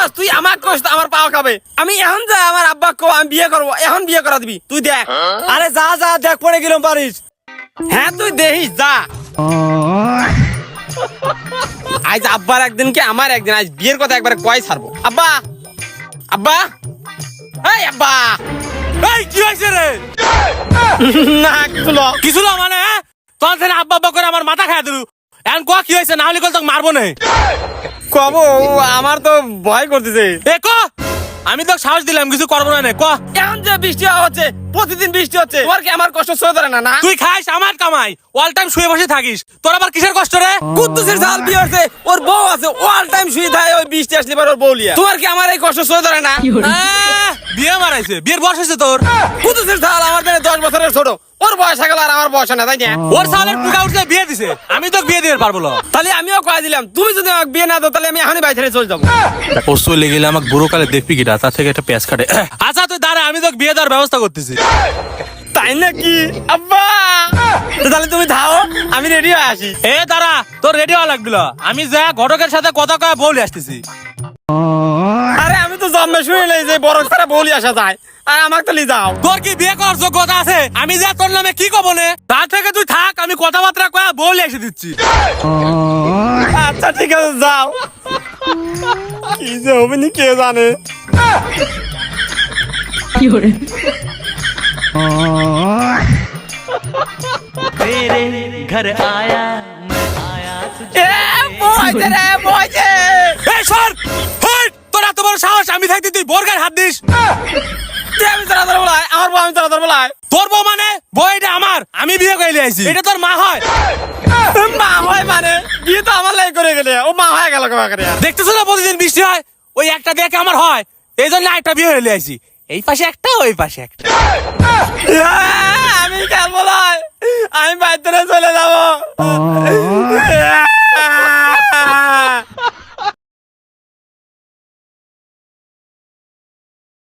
দেখছস তুই আমার কষ্ট আমার পাও খাবে। আমি এখন যাই আমার আব্বা কো আমি বিয়ে করবো, এখন বিয়ে করা দিবি তুই দেখ। আরে যা যা দেখ পড়ে গেলাম পারিস। হ্যাঁ তুই দেখিস যা। আজ আব্বার একদিন কি আমার একদিন, আজ বিয়ের কথা একবার কয় ছাড়বো। আব্বা আব্বা এই আব্বা এই কি হয়েছে রে? না কিছু মানে তোর থেকে আব্বা আব্বা করে আমার মাথা খাই দিলু। এখন ক কি হয়েছে? না হলে তোকে মারবো না। কব আমার তো ভয় করতেছে। এ ক আমি তো সাহস দিলাম কিছু করবো না। ক এখন যে বৃষ্টি হচ্ছে, প্রতিদিন বৃষ্টি হচ্ছে, তোমার কি আমার কষ্ট সহ্য ধরে না? না তুই খাইস আমার কামাই, অল টাইম শুয়ে বসে থাকিস, তোর আবার কিসের কষ্ট রে? কুদ্দুসের জাল বিয়ে হচ্ছে, ওর বউ আছে, অল টাইম শুয়ে থাকে, ওই বৃষ্টি আসলে পর ওর বউ লিয়া। তোমার কি আমার এই কষ্ট সহ্য ধরে না? বিয়ে মারাইছে, বিয়ের বয়স হয়েছে তোর। কুদ্দুসের জাল আমার থেকে 10 বছরের ছোট, ওর বয়স হয়ে গেল আর আমার বয়স না, তাই না? ওর সালের পুকা উঠলে বিয়ে দিছে, আমি তো বিয়ে দিতে পারবো না। তাহলে আমিও কয়ে দিলাম, তুমি যদি আমাকে বিয়ে না দাও তাহলে আমি এখনই বাড়ি ছেড়ে চলে যাবো। ও চলে গেলে আমাকে বুড়ো কালে দেখবি কিনা, তার থেকে একটা পেঁয়াজ কাটে। আচ্ছা তুই দাঁড়া, আমি তোকে বিয়ে দেওয়ার ব্যবস্থা করতেছি। তাই নাকি আব্বা? তাহলে তুমি ধাও, আমি রেডি হয়ে আসি। এ দাঁড়া, তোর রেডি হওয়া লাগলো, আমি যা ঘটকের সাথে কথা কয়ে বলে আসতেছি। আরে আমি তো জন্মে শুনে নেই যে বড় ছাড়া বলি আসা যায়, আর আমাকে তো নিয়ে যাও। তোর কি বিয়ে করার যোগ্যতা আছে? আমি যা তোর নামে কি কব নে, তার থেকে তুই থাক, আমি কথাবার্তা কয়ে বলে এসে দিচ্ছি। আচ্ছা ঠিক আছে যাও। কি যে হবে নি কে জানে। तेरे घर आया मैं आया तुझे। এ বইছে রে বইছে। এই সর, হেই, তোর এত বড় সাহস, আমি থাকতে তুই বোর গায়ে হাত দিস? তুই আমি তাড়াতাড়ি বলাই, আমার বউ আমি তাড়াতাড়ি বলাই। তোর বউ মানে? বউ এটা আমার, আমি বিয়ে করে আইছি, এটা তোর মা হয়। মা হয় মানে? বিয়ে তো আমার লাই করে গেলে, ও মা হয়ে গেল কবে করে? দেখতেছো না প্রতিদিন বৃষ্টি হয়, ওই একটা দেখে আমার হয়, এই জন্য একটা বিয়ে হয়ে আইছি। এই পাশে একটা, ওই পাশে একটা। আমি কেন বলাই, আমি বাইরে চলে